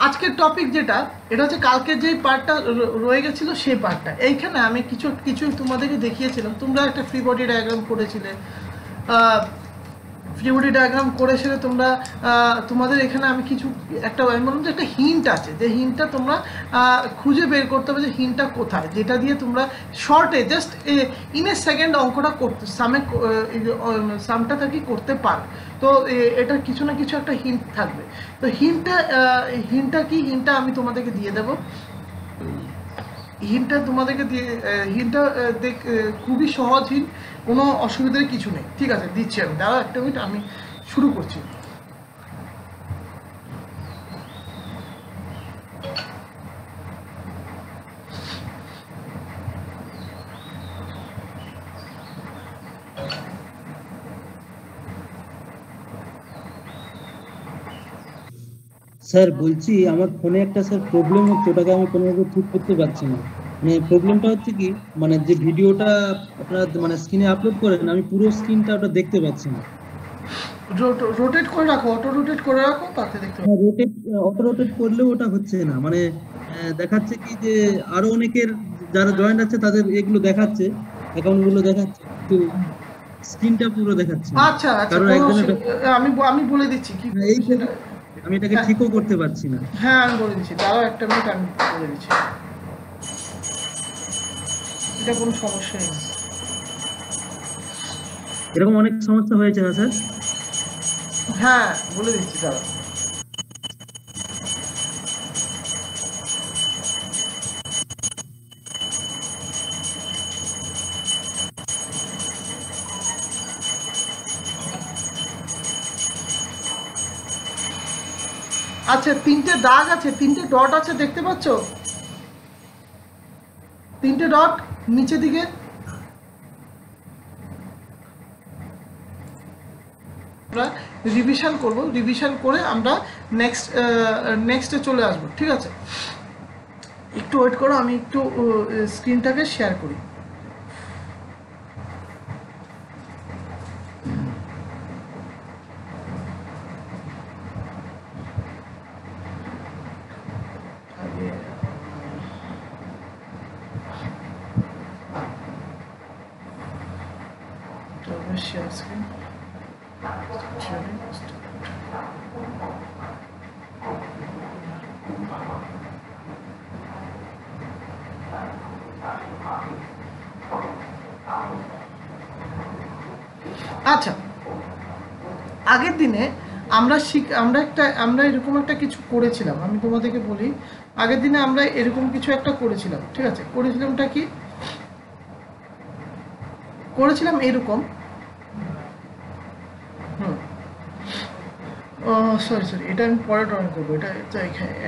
আজকের টপিক যেটা, এটা হচ্ছে কালকে যে পার্টটা রয়ে গেছিলো সেই পার্টটা। এইখানে আমি কিছু কিছু তোমাদেরকে দেখিয়েছিলাম, তোমরা একটা ফ্রি বডি ডায়াগ্রাম করেছিলে। ফ্রি বডি ডায়াগ্রাম করেছিলে তোমরা, তোমাদের এখানে আমি কিছু একটা আমি বললাম যে একটা হিন্ট আছে, যে হিন্টটা তোমরা খুঁজে বের করতে হবে যে হিন্টটা কোথায়, যেটা দিয়ে তোমরা শর্টে জাস্ট ইন এ সেকেন্ড অঙ্কটা করতে সামটা থাকি করতে পারো। তো এটার কিছু না কিছু একটা হিন্ট থাকবে। তো হিন্টটা কি, হিন্টটা আমি তোমাদেরকে দিয়ে দেবো। হিন্টটা তোমাদেরকে দিয়ে হিন্টটা খুবই সহজ হিন্ট, কোনো অসুবিধার কিছু নেই। ঠিক আছে, দিচ্ছি আমি, দাঁড়াও একটা মিনিট, আমি শুরু করছি। স্যার বলছি আমার ফোনে একটা স্যার প্রবলেম হচ্ছে, ওটাকে আমি কোনোভাবে ঠিক করতে পারছি না। মানে প্রবলেমটা হচ্ছে কি, মানে যে ভিডিওটা আপনারা মানে স্ক্রিনে আপলোড করেন, আমি পুরো স্ক্রিনটা ওটা দেখতে পাচ্ছি না। রোটেট করে রাখো, অটো রোটেট করে রাখো, তাতে দেখতে পাবো। হ্যাঁ, রোটেট অটো রোটেট করলেও ওটা হচ্ছে না। মানে দেখাচ্ছে কি যে আরো অনেকের যারা জয়েন্ট আছে তাদের এগুলো দেখাচ্ছে, অ্যাকাউন্ট গুলো দেখাচ্ছে, কিন্তু স্ক্রিনটা পুরো দেখাচ্ছে না। আচ্ছা আচ্ছা, কারণ কোনো একজনের আমি আমি বলে দিচ্ছি কি এই সেটা। আমি এটাকে হ্যাঁ ঠিকও করতে পারছি না। হ্যাঁ, আমি বলে দিচ্ছি, দাঁড়াও একটা মিনিট, আমি বলে দিচ্ছি। এটা কোনো সমস্যাই নেই। এরকম অনেক সমস্যা হয়েছে না স্যার? হ্যাঁ, বলে দিচ্ছি, দাঁড়াও। আচ্ছা, তিনটে দাগ আছে, তিনটে ডট আছে, দেখতে পাচ্ছ? তিনটে ডট নিচের দিকে। আমরা রিভিশন করব, রিভিশন করে আমরা নেক্সটে চলে আসব। ঠিক আছে, একটু ওয়েট করো, আমি একটু স্ক্রিনটাকে শেয়ার করি। Share screen. আচ্ছা, আগের দিনে আমরা এরকম একটা কিছু করেছিলাম, আমি তোমাদেরকে বলি। আগের দিনে আমরা এরকম কিছু একটা করেছিলাম। ঠিক আছে, করেছিলামটা কি, করেছিলাম এরকম। সরি সরি, এটা আমি পরে ড্রয়িং করবো, এটা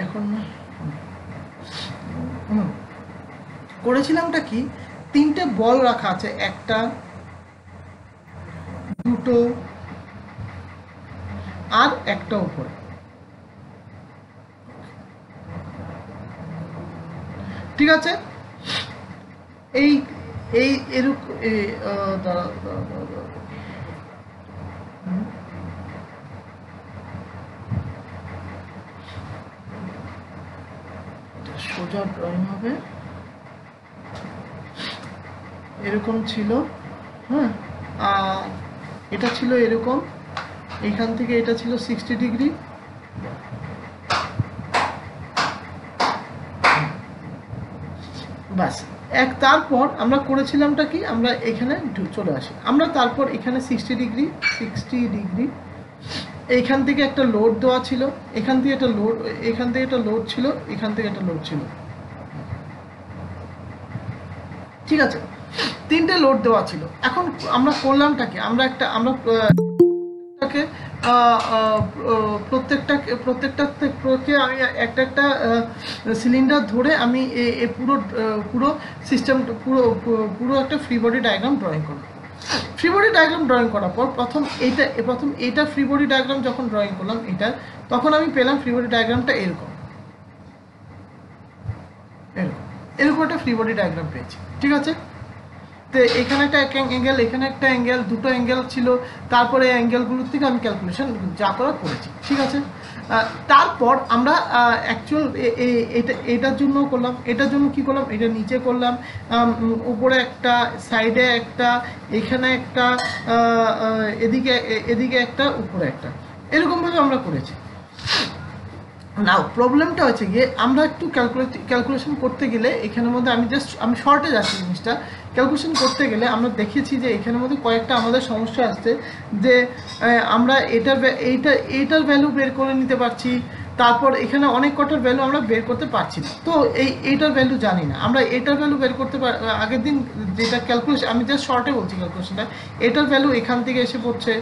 এখন না। করেছিলামটা কি, তিনটে বল রাখা আছে, একটা, দুটো আর একটা উপরে। ঠিক আছে, এই এই এরকম সোজা ড্রয়িং হবে, এরকম ছিল। হ্যাঁ, এটা ছিল এরকম, এইখান থেকে এটা ছিল 60 ডিগ্রি। বাস, তারপর আমরা করেছিলামটা কি, আমরা এখানে চলে আসি, আমরা তারপর এখানে 60 ডিগ্রি এইখান থেকে একটা লোড দেওয়া ছিল, এখান থেকে একটা লোড, এখান থেকে একটা লোড ছিল, এখান থেকে একটা লোড ছিল। ঠিক আছে, তিনটে লোড দেওয়া ছিল। এখন আমরা করলামটা কি, আমরা প্রত্যেকটাকে আমি একটা একটা সিলিন্ডার ধরে আমি পুরো সিস্টেম পুরো একটা ফ্রি বডি ডায়াগ্রাম ড্রয়িং করব। ফ্রি বডি ডায়াগ্রাম ড্রয়িং করার পর প্রথম এইটা ফ্রি বডি ডায়াগ্রাম যখন ড্রয়িং করলাম এটা, তখন আমি পেলাম ফ্রি বডি ডায়াগ্রামটা এরকম এরকম এরকম একটা ফ্রি বডি ডায়াগ্রাম পেয়েছি। ঠিক আছে, তো এখানে একটা অ্যাঙ্গেল, এখানে একটা অ্যাঙ্গেল, দুটো অ্যাঙ্গেল ছিল। তারপরে অ্যাঙ্গেলগুলোর থেকে আমি ক্যালকুলেশন যা করা করেছি। ঠিক আছে, তারপর আমরা অ্যাকচুয়াল এটার জন্য করলাম, এটার জন্য কি করলাম, এটা নিচে করলাম, উপরে একটা, সাইডে একটা, এখানে একটা, এদিকে এদিকে একটা, উপরে একটা, এরকমভাবে আমরা করেছি। নাও প্রবলেমটা হচ্ছে গিয়ে আমরা একটু ক্যালকুলেশন করতে গেলে এখানের মধ্যে আমি শর্টে যাচ্ছি জিনিসটা, ক্যালকুলেশন করতে গেলে আমরা দেখেছি যে এখানের মধ্যে কয়েকটা আমাদের সমস্যা আসছে, যে আমরা এইটার ভ্যালু বের করে নিতে পারছি, তারপর এখানে অনেক কটার ভ্যালু আমরা বের করতে পারছি না, তো এইটার ভ্যালু জানি না আমরা, এটার ভ্যালু বের করতে আগের দিন যেটা ক্যালকুলেশন, আমি জাস্ট শর্টে বলছি ক্যালকুলেশনটা, এটার ভ্যালু এখান থেকে এসে পড়ছে,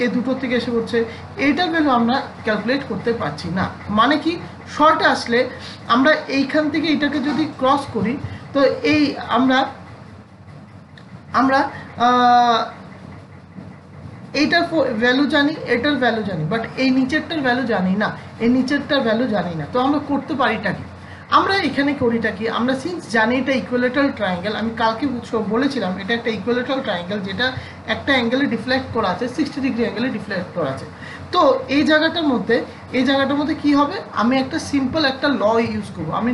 এই দুটোর থেকে এসে পড়ছে, এইটার ভ্যালু আমরা ক্যালকুলেট করতে পারছি না। মানে কি, শর্টে আসলে আমরা এইখান থেকে এটাকে যদি ক্রস করি, তো এই আমরা এইটার ভ্যালু জানি, এটার ভ্যালু জানি, বাট এই নিচেরটার ভ্যালু জানি না, এই নিচেরটার ভ্যালু জানি না। তো আমরা করতে পারিটা কি, আমরা এখানে করিটা কি, আমরা সিন্স জানি এটা ইকুইলেটারাল ট্রায়াঙ্গেল, আমি কালকে বলেছিলাম এটা একটা ইকুইলেটারাল ট্রায়াঙ্গেল, যেটা একটা অ্যাঙ্গেলে ডিফ্লেক্ট করা আছে, 60 ডিগ্রি অ্যাঙ্গেলে ডিফ্লেক্ট করা আছে। তো এই জায়গাটার মধ্যে কি হবে, আমি একটা সিম্পল একটা ল ইউজ করবো। আমি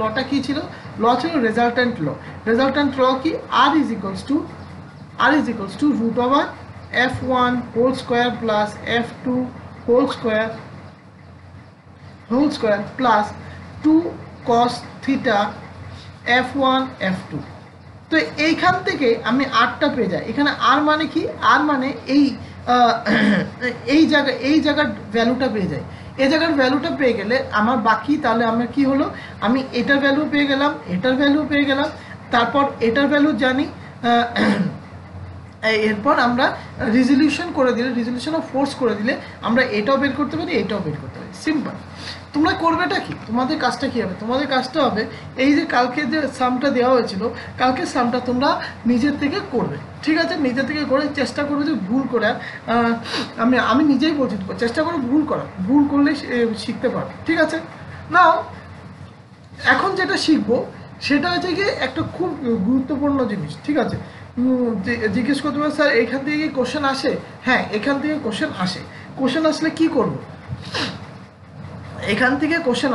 লটা কি ছিল, ল ছিল রেজাল্ট্যান্ট ল। রেজাল্ট্যান্ট ল কি, r is equals to root over f1 whole square plus f2 whole square plus 2 cos theta f1 f2। তো এইখান থেকে আমি আরটা পেয়ে যাই, এখানে আর মানে কি, আর মানে এই জায়গার ভ্যালুটা পেয়ে যাই। এই জায়গার ভ্যালুটা পেয়ে গেলে আমার বাকি, তাহলে আমরা কি হলো, আমি এটার ভ্যালু পেয়ে গেলাম, এটার ভ্যালু পেয়ে গেলাম, তারপর এটার ভ্যালু জানি, এরপর আমরা রেজলিউশন করে দিলে, রেজলিউশন অফ ফোর্স করে দিলে আমরা এটাও বের করতে পারি, এটাও বের করতে পারি। সিম্পল। তোমরা করবেটা কি, তোমাদের কাজটা কি হবে, তোমাদের কাজটা হবে এই যে কালকে যে সামটা দেওয়া হয়েছিল, কালকের সামটা তোমরা নিজের থেকে করবে, ঠিক আছে? নিজের থেকে করে চেষ্টা করবে যে ভুল করে, আমি নিজেই বলছি, চেষ্টা করো ভুল করলে শিখতে পারবে, ঠিক আছে? নাও এখন যেটা শিখবো সেটা হচ্ছে কি একটা খুব গুরুত্বপূর্ণ জিনিস, ঠিক আছে? জিজ্ঞেস করতে পারে, স্যার এখান থেকে কি কোশ্চেন আসে? হ্যাঁ, এখান থেকে কোশ্চেন আসে। কোশ্চেন আসলে কি করব, এখান থেকে কোশ্চেন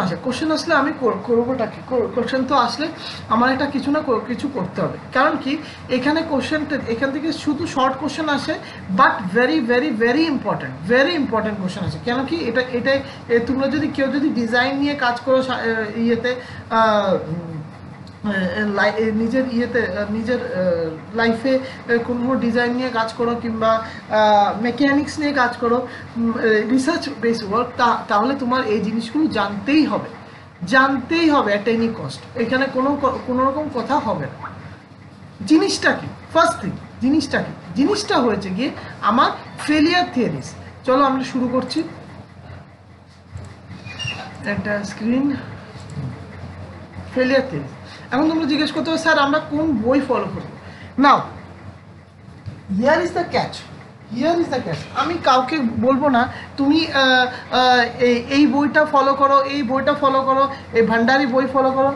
আসলে আমি করবোটা কি, কোশ্চেন তো আসলে আমার এটা কিছু না কিছু করতে হবে। কারণ কি, এখানে কোশ্চেনটা এখান থেকে শুধু শর্ট কোশ্চেন আসে, but very very very important question আসে। কেন কি, এটাই তোমরা যদি কেউ যদি ডিজাইন নিয়ে কাজ করো ইয়েতে, নিজের লাইফে কোনো ডিজাইন নিয়ে কাজ করো, কিংবা মেকানিক্স নিয়ে কাজ করো, রিসার্চ বেস ওয়ার্ক, তাহলে তোমার এই জিনিসগুলো জানতেই হবে অ্যাট এনি কস্ট। এখানে কোনো রকম কথা হবে না। জিনিসটা কি, ফার্স্ট থিং, জিনিসটা হয়েছে গিয়ে আমার ফেলিয়ার থিওরিজ। চলো আমরা শুরু করছি। একটা স্ক্রিন, ফেলিয়ার থিওরিজ। এখন তোমরা জিজ্ঞেস করতে হবে, স্যার আমরা কোন বই ফলো করবো? নাও হিয়ার ইজ দ্য ক্যাচ। আমি কাউকে বলবো না তুমি এই বইটা ফলো করো, এই ভান্ডারি বই ফলো করো।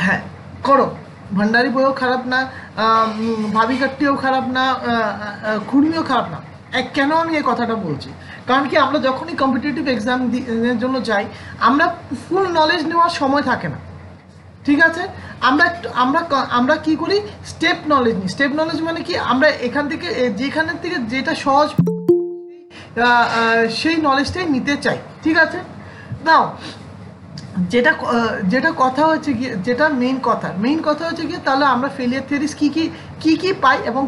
হ্যাঁ করো, ভান্ডারি বইও খারাপ না, ভাবিকাট্টিও খারাপ না, খুনিও খারাপ না। কেন আমি এই কথাটা বলছি, কারণ কি, আমরা যখনই কম্পিটিটিভ এক্সাম জন্য যাই, আমরা ফুল নলেজ নেওয়ার সময় থাকে না, ঠিক আছে? আমরা কি করি, স্টেপ নলেজ নিই। স্টেপ নলেজ মানে কি, আমরা যেখান থেকে যেটা সহজ সেই নলেজটাই নিতে চাই, ঠিক আছে? নাও যেটা কথা হচ্ছে গিয়ে, যেটা মেইন কথা হচ্ছে গিয়ে, তাহলে আমরা ফেলিয়ার থিওরিজ কি পাই এবং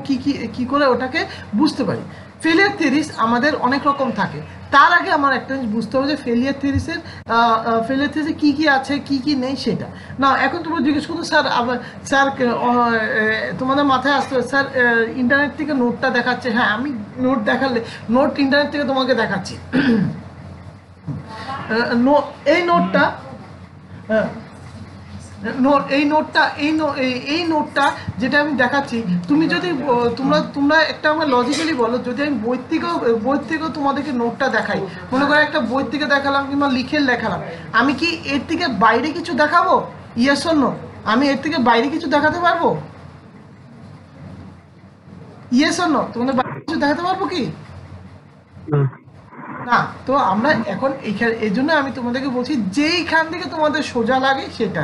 কি করে ওটাকে বুঝতে পারি। ফেলিয়ার থিওরিজ আমাদের অনেক রকম থাকে। তার আগে আমার একটা জিনিস বুঝতে হবে যে ফেলিয়ার থিওরিজে কি আছে, কি নেই সেটা না। এখন তোমরা জিজ্ঞেস করছো, স্যার তোমাদের মাথায় আসতে হবে, স্যার ইন্টারনেট থেকে নোটটা দেখাচ্ছে। হ্যাঁ, আমি নোট ইন্টারনেট থেকে তোমাকে দেখাচ্ছি। এই নোটটা যেটা আমি দেখাচ্ছি, তুমি যদি তোমরা একটা আমার লজিক্যালি বলো, যদি আমি বই থেকেও তোমাদেরকে নোটটা দেখাই, মনে করো একটা বই থেকে দেখালাম কিংবা লিখে দেখালাম, আমি কি এর থেকে বাইরে কিছু দেখাবো? Yes or no? আমি এর থেকে বাইরে কিছু দেখাতে পারবো? Yes or no? তোমাদের বাইরে কিছু দেখাতে পারবো কি? না, তো আমরা এখন এইখানে এই জন্য আমি তোমাদেরকে বলছি যেইখান থেকে তোমাদের সোজা লাগে সেটা।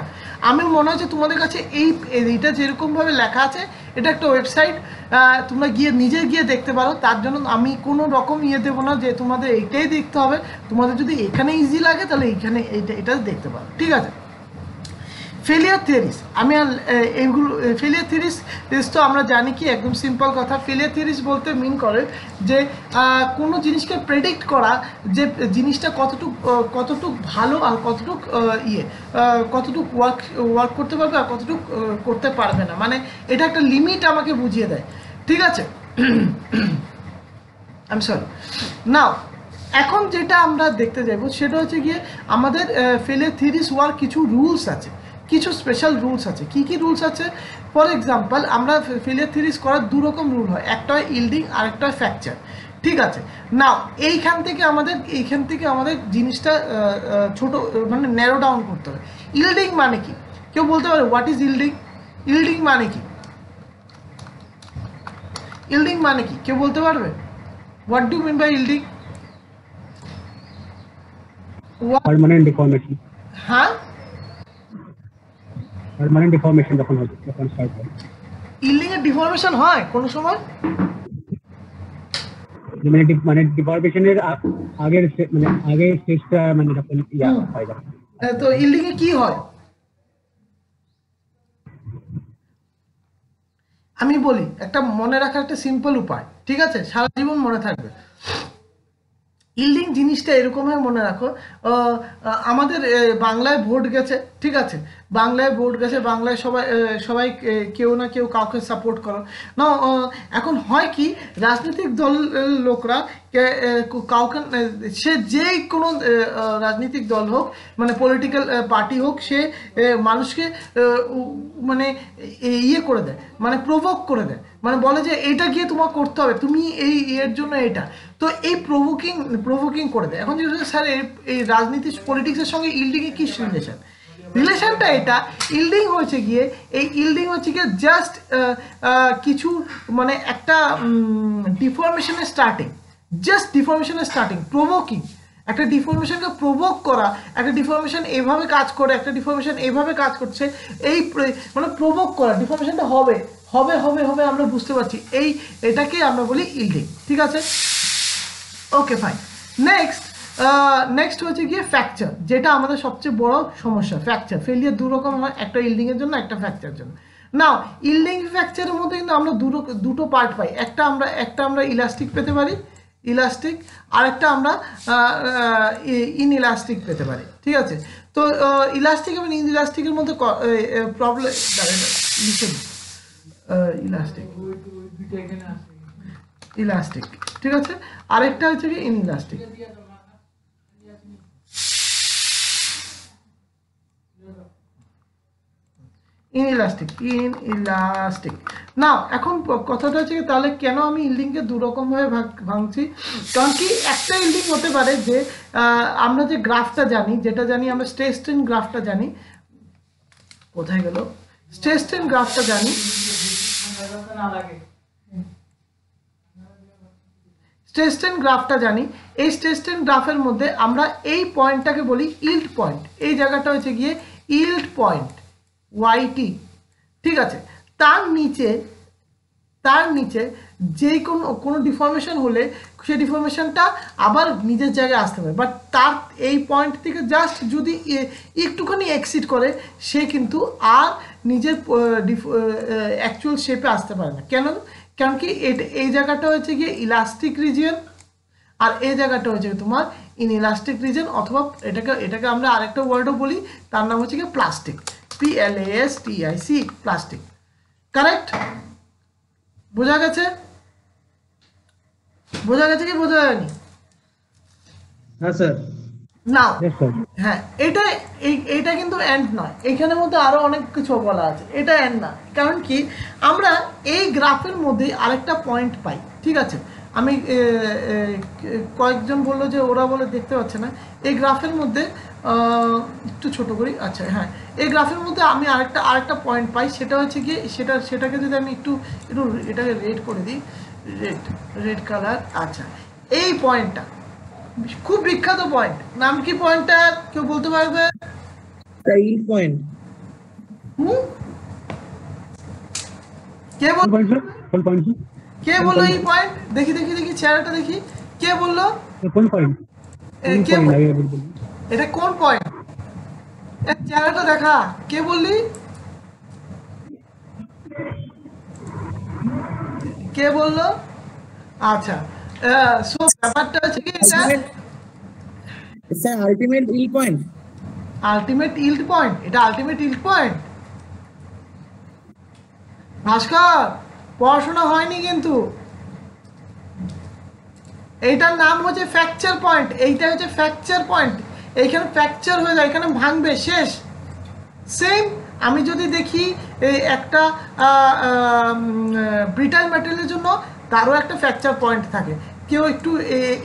আমি মনে হচ্ছে তোমাদের কাছে এইটা যেরকমভাবে লেখা আছে, এটা একটা ওয়েবসাইট, তোমরা গিয়ে নিজে গিয়ে দেখতে পারো। তার জন্য আমি কোনো রকম ইয়ে দেবো না যে তোমাদের এইটাই দেখতে হবে। তোমাদের যদি এখানে ইজি লাগে তাহলে এইখানে এটা দেখতে পারো, ঠিক আছে। ফেলিয়ার থিওরিস, আমি আর এইগুলো ফেলিয়ার থিওরিস তো আমরা জানি কি একদম সিম্পল কথা। ফেলিয়ার থিওরিস বলতে মিন করে যে কোনো জিনিসকে প্রেডিক্ট করা, যে জিনিসটা কতটুক ভালো আর কতটুক ওয়ার্ক করতে পারবে আর কতটুক করতে পারবে না, মানে এটা একটা লিমিট আমাকে বুঝিয়ে দেয়, ঠিক আছে। I am sorry. নাও এখন যেটা আমরা দেখতে যাবো সেটা হচ্ছে গিয়ে আমাদের ফেলিয়ার থিওরিস হওয়ার কিছু রুলস আছে, কিছু স্পেশাল রুলস আছে। কি কি রুলস আছে? ফর এক্সাম্পল, আমরা ফেলিয়ার থিওরিস করার দু রকম রুল হয়, একটা হয় ইল্ডিং আর একটা হয় ফ্র্যাকচার, ঠিক আছে। নাও এইখান থেকে আমাদের জিনিসটা ছোট মানে ন্যারো ডাউন করতে হবে। ইল্ডিং মানে কি? কেউ বলতে পারে হোয়াট ইজ ইল্ডিং? ইল্ডিং মানে কি? ইল্ডিং মানে কি কেউ বলতে পারবে? What do mean by yielding? Permanent deformation. হ্যাঁ, পার্মানেন্ট ডিফর্মেশন যখন স্টার্ট হয়। ইল্ডিং এর ডিফর্মেশন হয় কোনো সময়? মানে ডিফর্মেশনের আগের স্টেজটা মানে যখন হয় যায়। তো ইল্ডিং এ কি হয় আমি বলি, একটা মনে রাখার একটা সিম্পল উপায়, ঠিক আছে, সারা জীবন মনে থাকবে। ইল্ডিং জিনিসটা এরকমভাবে মনে রাখো, আমাদের বাংলায় ভোট গেছে, ঠিক আছে, বাংলায় ভোট গেছে, বাংলায় সবাই কেউ না কেউ কাউকে সাপোর্ট করো না। এখন হয় কি, রাজনৈতিক দল লোকরা কাউকে, সে যেই কোনো রাজনৈতিক দল হোক, মানে পলিটিক্যাল পার্টি হোক, সে মানুষকে মানে ইয়ে করে দেয়, মানে প্রভোক করে দেয়, মানে বলে যে এটা গিয়ে তোমার করতে হবে, তুমি এর জন্য এটা। তো এই প্রভোকিং করে দেয়। এখন যদি স্যার এই রাজনীতি পলিটিক্সের সঙ্গে ইল্ডিংয়ে কি রিলেশনটা, এটা ইল্ডিং হচ্ছে গিয়ে জাস্ট কিছু মানে একটা ডিফর্মেশনের স্টার্টিং, প্রভোকিং, একটা ডিফর্মেশনকে প্রভোক করা, একটা ডিফর্মেশন এভাবে কাজ করে, একটা ডিফর্মেশন এভাবে কাজ করছে, এই মানে প্রভোক করা, ডিফর্মেশনটা হবে আমরা বুঝতে পারছি, এটাকে আমরা বলি ইল্ডিং, ঠিক আছে। Okay fine. নেক্সট হচ্ছে গিয়ে ফ্র্যাকচার, যেটা আমাদের সবচেয়ে বড় সমস্যা। ফ্র্যাকচার ফেলিয়ার দু রকম হয়, একটা ইল্ডিং এর জন্য, একটা ফ্র্যাকচারের জন্য। নাও ইল্ডিং ফ্র্যাকচারের মধ্যে কিন্তু আমরা দুটো পার্ট পাই, একটা আমরা ইলাস্টিক পেতে পারি, ইলাস্টিক, আরেকটা আমরা ইনইলাস্টিক পেতে পারি, ঠিক আছে। তো ইলাস্টিক এবং ইনইলাস্টিকের মধ্যে প্রবলেম ইলাস্টিক, ঠিক আছে, আরেকটা হচ্ছে কি ইনইলাস্টিক। ইনইলাস্টিক। না, এখন কথাটা হচ্ছে তাহলে কেন আমি ইল্ডিংকে দু রকম ভাবে ভাঙছি? কারণ কি, একটা ইল্ডিং হতে পারে যে আমরা যে গ্রাফটা জানি, আমরা স্ট্রেস স্ট্রেন গ্রাফটা জানি, কোথায় গেল স্ট্রেস স্ট্রেন গ্রাফটা জানি, স্ট্রেস স্ট্রেন গ্রাফটা জানি। এই স্ট্রেস স্ট্রেন গ্রাফের মধ্যে আমরা এই পয়েন্টটাকে বলি ইল্ড পয়েন্ট, এই জায়গাটা হচ্ছে গিয়ে ইল্ড পয়েন্ট, ওয়াইটি, ঠিক আছে। তার নিচে যে কোনো ডিফর্মেশন হলে সেই ডিফর্মেশনটা আবার নিজের জায়গায় আসতে পারে, বাট তার এই পয়েন্ট থেকে জাস্ট যদি একটুখানি এক্সিড করে, সে কিন্তু আর নিজের অ্যাকচুয়াল শেপে আসতে পারে না। কারণ কি, এই জায়গাটা হচ্ছে গিয়ে ইলাস্টিক রিজিয়ন, আর এই জায়গাটা হচ্ছে তোমার ইনইলাস্টিক রিজিয়ন, অথবা এটাকে আমরা আরেকটা ওয়ার্ডও বলি, তার নাম হচ্ছে গিয়ে প্লাস্টিক, PLASTIC, প্লাস্টিক। কারেক্ট? বোঝা গেছে কি বোঝা যায়নি? হ্যাঁ স্যার। নাও হ্যাঁ, এইটা কিন্তু এন্ড নয়, এইখানের মধ্যে আরো অনেক কিছু বলা আছে, এটা এন্ড না। কারণ কি, আমরা এই গ্রাফের মধ্যে আরেকটা পয়েন্ট পাই, ঠিক আছে। আমি কয়েকজন বললো যে ওরা বলে দেখতে পাচ্ছে না, এই গ্রাফের মধ্যে একটু ছোট করি, আচ্ছা হ্যাঁ, এই গ্রাফের মধ্যে আমি আরেকটা পয়েন্ট পাই, সেটা হচ্ছে গিয়ে সেটাকে যদি আমি একটু এটাকে রেড করে দিই, রেড কালার, আচ্ছা এই পয়েন্টটা, খুব বিখ্যাত পয়েন্ট, নাম কি পয়েন্টটার কেউ বলতে পারবে? ইল পয়েন্ট। কে বল, কোন পয়েন্ট? কে বললো এই পয়েন্ট? দেখি দেখি দেখি চেহারাটা দেখি, কে বললো? কোন পয়েন্ট? কে এটা কোন পয়েন্ট? চেহারাটা দেখা, কে বললি? কে বললো? আচ্ছা, সো ব্যাপারটা হচ্ছে কি, এটা স্যার আলটিমেট ইল পয়েন্ট। আলটিমেট ইল্ড পয়েন্ট, এটা আলটিমেট ইল্ড পয়েন্ট। ভাস্কর, পড়াশোনা হয়নি কিন্তু। এইটার নাম হচ্ছে ফ্র্যাকচার পয়েন্ট, এইটা হচ্ছে ফ্র্যাকচার পয়েন্ট। এইখানে ফ্র্যাকচার হয়ে যায়, এখানে ভাঙবে, শেষ। সেম আমি যদি দেখি এই একটা ব্রিটাইল মেটেরিয়ালের জন্য তারও একটা ফ্র্যাকচার পয়েন্ট থাকে, কেউ একটু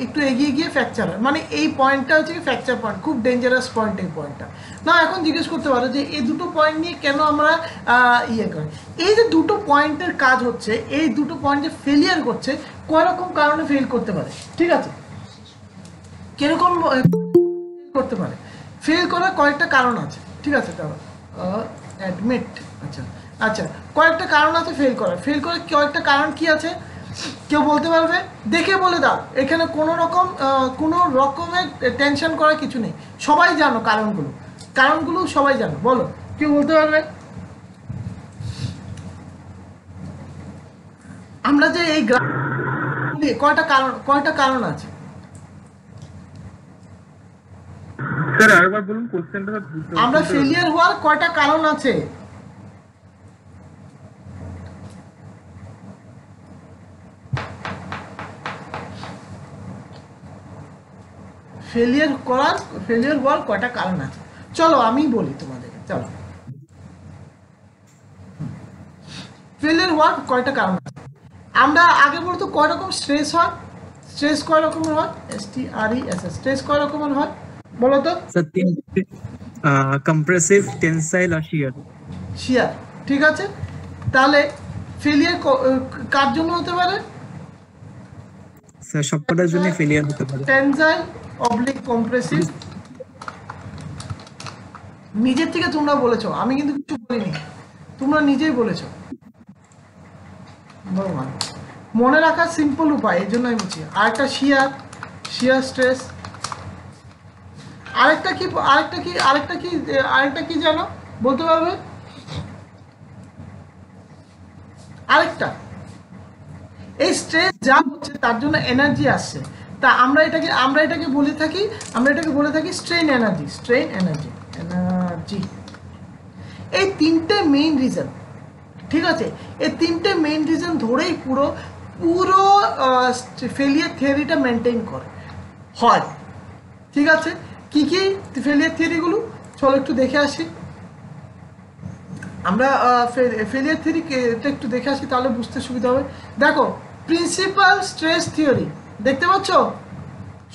একটু এগিয়ে গিয়ে ফ্র্যাকচার হয়, মানে এই পয়েন্টটা হচ্ছে কি ফ্র্যাকচার পয়েন্ট, খুব ডেঞ্জারাস পয়েন্ট এই পয়েন্টটা। না এখন জিজ্ঞেস করতে পারো যে এই দুটো পয়েন্ট নিয়ে কেন আমরা ইয়ে করি। এই যে দুটো পয়েন্টের কাজ হচ্ছে, এই দুটো পয়েন্ট যে ফেলিয়ার করছে, কয় রকম কারণে ফেল করতে পারে, ঠিক আছে? কিরকম করতে পারে? ফেল করার কয়েকটা কারণ আছে, ঠিক আছে? তাহলে অ্যাডমিট, আচ্ছা আচ্ছা, কয়েকটা কারণ আছে ফেল করার। ফেল করার কয়েকটা কারণ কি আছে কেউ বলতে পারবে? দেখে বলে দাও, এখানে কোনো রকমের টেনশন করার কিছু নেই, সবাই জানো কারণগুলো, কারণগুলো সবাই জানো, বলো কেউ বলতে পারবে? আমরা যে এই কয়টা কারণ আছে? স্যার আরেকবার বলুন কোশ্চেনটা। আমরা ফেলিয়ার হওয়ার কয়টা কারণ আছে? ফেলিয়ার হওয়ার কয়টা কারণ আছে? চলো আমি বলি তোমাদেরকে, চলো। ফেলিয়ার হওয়ার কয়টা কারণ আছে আমরা আগে বলতো। কয় রকম স্ট্রেস হয়? স্ট্রেস কয় রকমের হয়? STRESS, স্ট্রেস কয় রকমের হয় বলো তো? স্যার তিনটে, কম্প্রেসিভ, টেনসাইল আর শিয়ার। শিয়ার, ঠিক আছে। তাহলে ফেলিয়ার কার জন্য হতে পারে? স্যার সবকটার জন্য ফেলিয়ার হতে পারে। Tensile oblique compressive. নিজের থেকে তোমরা বলেছো, আমি কিন্তু কিছু বলিনি, তোমরা নিজেই বলেছো। ভগবান, মনে রাখার সিম্পল উপায়, এই জন্য আমি বলছি। আরেকটা শিয়ার স্ট্রেস। আরেকটা কি জানো, বলতে পারবে? আরেকটা, এই স্ট্রেস যা হচ্ছে তার জন্য এনার্জি আসছে, তা আমরা এটাকে বলে থাকি স্ট্রেন এনার্জি। এই তিনটে মেইন রিজন, ঠিক আছে? এই তিনটে মেইন রিজন ধরেই পুরো ফেলিয়ার থিওরিটা মেনটেন হয়, ঠিক আছে? কি ফেলিয়ার থিওরিগুলো চলো একটু দেখে আসি। আমরা ফেলিয়ার থিওরিটা একটু দেখে আসি, তাহলে বুঝতে সুবিধা হবে। দেখো, প্রিন্সিপাল স্ট্রেস থিওরি দেখতে পাচ্ছ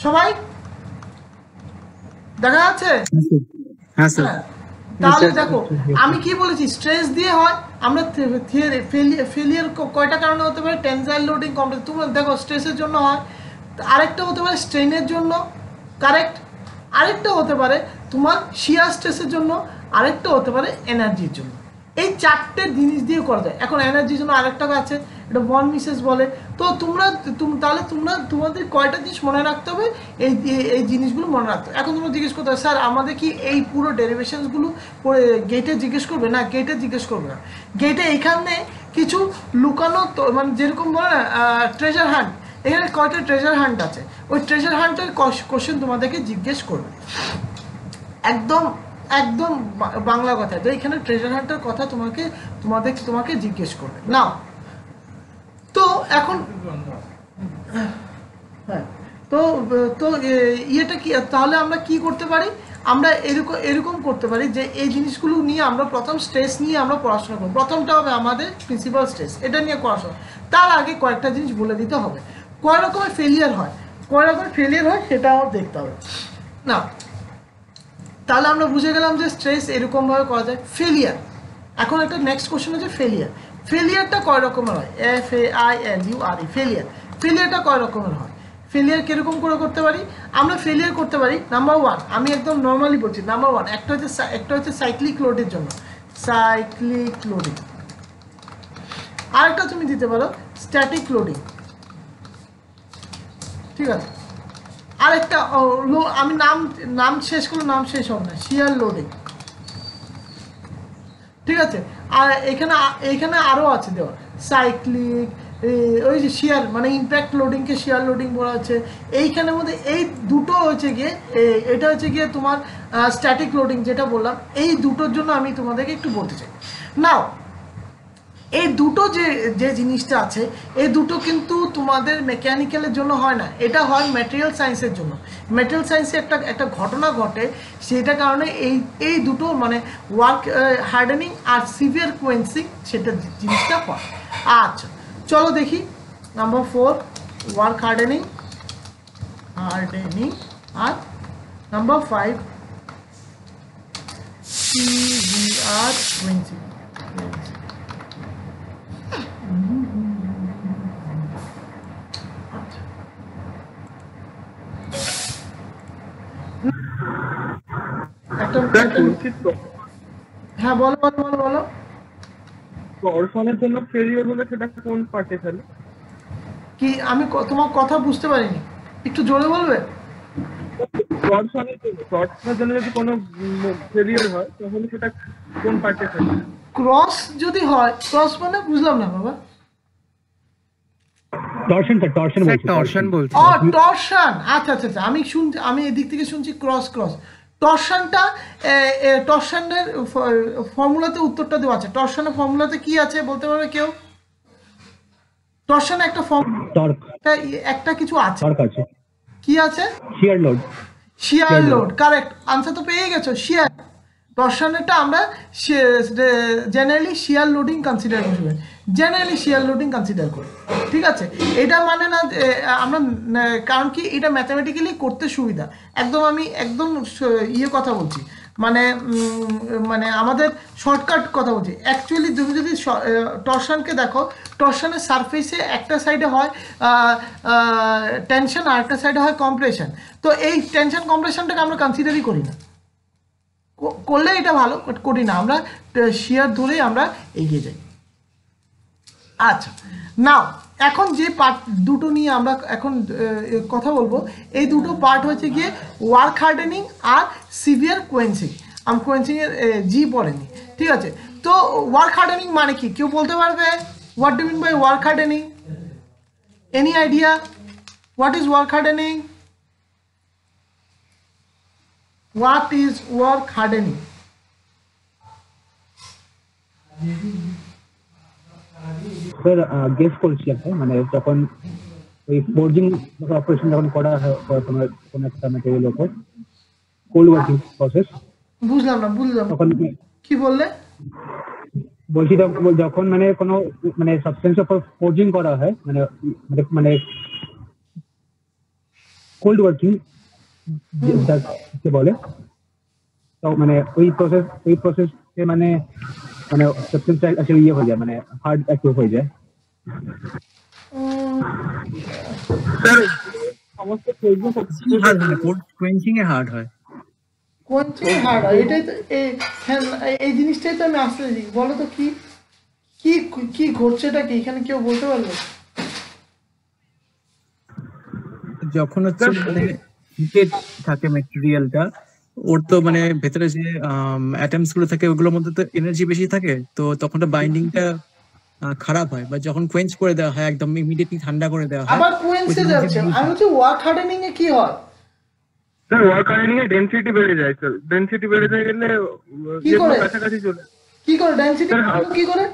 সবাই? দেখা যাচ্ছে? হ্যাঁ স্যার। তাহলে দেখো আমি কি বলেছি, স্ট্রেস দিয়ে হয়। আমরা ফেলিয়ার কয়টা কারণে হতে পারে? Tensile loading, compress. তোমরা দেখো স্ট্রেসের জন্য হয়, আরেকটা হতে পারে স্ট্রেনের জন্য, কারেক্ট। আরেকটা হতে পারে তোমার শিয়ার স্ট্রেসের জন্য, আরেকটা হতে পারে এনার্জির জন্য। এই চারটে জিনিস দিয়ে করা যায়। এখন এনার্জির জন্য আরেকটা আছে, এটা বন মিসেস বলে। তো তাহলে তোমাদের কয়টা জিনিস মনে রাখতে হবে, এই জিনিসগুলো মনে রাখতে হবে। এখন তোমরা জিজ্ঞেস করতে হবে, স্যার আমাদের কি এই পুরো ডেরিভেশনসগুলো গেটে জিজ্ঞেস করবে? না, গেটে জিজ্ঞেস করবে না। গেটে এখানে কিছু লুকানো, মানে যেরকম বলে না ট্রেজার হান্ট, এখানে কয়টা ট্রেজার হান্ট আছে, ওই ট্রেজার হান্টের কোশ্চেন তোমাদেরকে জিজ্ঞেস করবে। একদম বাংলা কথা, তো এখানে ট্রেজার হান্টের কথা তোমাকে জিজ্ঞেস করবে না। তো এখন হ্যাঁ, তো ইয়েটা কি, তাহলে আমরা কি করতে পারি? আমরা এরকম করতে পারি যে এই জিনিসগুলো নিয়ে আমরা প্রথম স্ট্রেস নিয়ে আমরা পড়াশোনা করব। প্রথমটা হবে আমাদের প্রিন্সিপাল স্ট্রেস, এটা নিয়ে পড়াশোনা। তার আগে কয়েকটা জিনিস বলে দিতে হবে, কয় রকমের ফেলিয়ার হয় সেটা আমার দেখতে হবে না। তাহলে আমরা বুঝে গেলাম যে স্ট্রেস এরকমভাবে করা যায়। ফেলিয়ার, এখন একটা নেক্সট কোশ্চেন হচ্ছে ফেলিয়ারটা কয় রকমের হয়? FAILURE। ফেলিয়ারটা কয় রকমের হয়? ফেলিয়ার কিরকম করে করতে পারি? আমরা ফেলিয়ার করতে পারি নাম্বার ওয়ান, আমি একদম নর্মালি বলছি, নাম্বার ওয়ান একটা হচ্ছে সাইক্লিক লোডের জন্য, সাইক্লিক লোডিং। আরেকটা তুমি দিতে পারো স্ট্যাটিক লোডিং, ঠিক আছে। আরেকটা আমি নাম শেষ করলে নাম শেষ হবে না, শিয়ার লোডিং, ঠিক আছে। আর এখানে আরও আছে দেওয়া, সাইক্লিক, ওই যে শিয়ার মানে ইম্প্যাক্ট লোডিংকে শিয়ার লোডিং বলা হচ্ছে। এইখানের মধ্যে এই দুটো হচ্ছে গিয়ে এটা হচ্ছে গিয়ে তোমার স্ট্যাটিক লোডিং যেটা বললাম, এই দুটোর জন্য আমি তোমাদেরকে একটু বলতে চাই। নাও এই দুটো যে জিনিসটা আছে, এই দুটো কিন্তু তোমাদের মেকানিক্যালের জন্য হয় না, এটা হয় ম্যাটেরিয়াল সায়েন্সের জন্য। ম্যাটেরিয়াল সায়েন্সে একটা ঘটনা ঘটে, সেটা কারণে এই দুটো মানে ওয়ার্ক হার্ডেনিং আর সিভিয়ার কোয়েন্সিং সেটা জিনিসটা হয়। আচ্ছা চলো দেখি নাম্বার 4 ওয়ার্ক হার্ডেনিং আর নাম্বার 5 সিভিয়ার কোয়েন্সিং। হ্যাঁ বলো বলো বলো বলো। টরশনের জন্য ফেলিয়ার হলে সেটা কোন পার্টে ফেলে? কি আমি তোমার কথা বুঝতে পারিনি, একটু জোরে বলবে? টরশনের জন্য যদি কোনো ফেলিয়ার হয় তাহলে সেটা কোন পার্টে ফেলে? ক্রস যদি হয়, ক্রস মানে বুঝলাম না বাবা। টরশন বলছি। ও টরশন, আচ্ছা আচ্ছা আচ্ছা, আমি এদিক থেকে শুনছি ক্রস। টরশনের ফর্মুলাতে উত্তরটা দেওয়া আছে। টরশনের ফর্মুলাতে কি আছে বলতে পারবে কেউ? টরশনে একটা একটা কিছু আছে, কি আছে? শিয়ার লোড, কারেক্ট আনসার তো পেয়ে গেছো, শিয়ার। টরশনেরটা আমরা জেনারেলি শিয়ার লোডিং কনসিডার করি, ঠিক আছে। এটা মানে না আমরা, কারণ কি এটা ম্যাথামেটিক্যালি করতে সুবিধা। আমি একদম কথা বলছি, মানে আমাদের শর্টকাট কথা বলছি। অ্যাকচুয়ালি তুমি যদি টরশনকে দেখো, টরশনের সারফেসে একটা সাইডে হয় টেনশন আর একটা সাইডে হয় কম্প্রেশন। তো এই টেনশন কম্প্রেশনটাকে আমরা কনসিডারই করি না, করলে এটা ভালো, বাট করি না, আমরা শিয়ার ধরেই আমরা এগিয়ে যাই। আচ্ছা নাও এখন যে পার্ট দুটো নিয়ে আমরা এখন কথা বলবো, এই দুটো পার্ট হচ্ছে গিয়ে ওয়ার্ক হার্ডেনিং আর সিভিয়ার কোয়েন্সিং। আমি কোয়েন্সিংয়ের জি পড়েনি, ঠিক আছে। তো ওয়ার্ক হার্ডেনিং মানে কি কেউ বলতে পারবে? What do mean by work hardening? Any idea what is work hardening? What is work hardening? Sir guess করছি একটা, মানে যখন ওই ফোর্জিং অপারেশন যখন করা হয় কোনো একটা ম্যাটেরিয়ালের উপর, কোল্ড ওয়ার্কিং প্রসেস। বুঝলাম না, তখন কি বললে? বলছি যখন মানে কোনো মানে সাবস্টেন্সের উপর ফোর্জিং করা হয়, মানে কোল্ড ওয়ার্কিং বলে, তো মানে ওই প্রসেসে মানে সাবস্টেন্সটা আসলে ইয়ে হয়ে যায়, মানে হার্ড একটু হয়ে যায়। স্যার সমস্ত কোয়েঞ্চিং এ হার্ড হয়, এটাই তো এই জিনিসটাই তো আমি আসতে দিই। বলো তো কি কি কি ঘটছেটা কি এখানে, কেউ বলতে পারবে? যখন হচ্ছে মানে হিটেড থাকে ম্যাটেরিয়ালটা, ওর তো মানে ভেতরে যে অ্যাটমস গুলো থাকে ওগুলোর মধ্যে তো এনার্জি বেশি থাকে, তো তখন তো বাইন্ডিংটা খারাপ হয়। বা যখন কোয়েঞ্চ করে দেওয়া হয়, একদম ইমিডিয়েটলি ঠান্ডা করে দেওয়া হয়, আবার কোয়েঞ্চে যাচ্ছে। আমি হচ্ছে ওয়ার্ক হার্ডেনিং এ কি হয়? স্যার ওয়ার্ক হার্ডেনিং এ ডেনসিটি বেড়ে যায়। স্যার ডেনসিটি বেড়ে গেলে কি করে কাছাকাছি চলে, কি করে ডেনসিটি কি করে?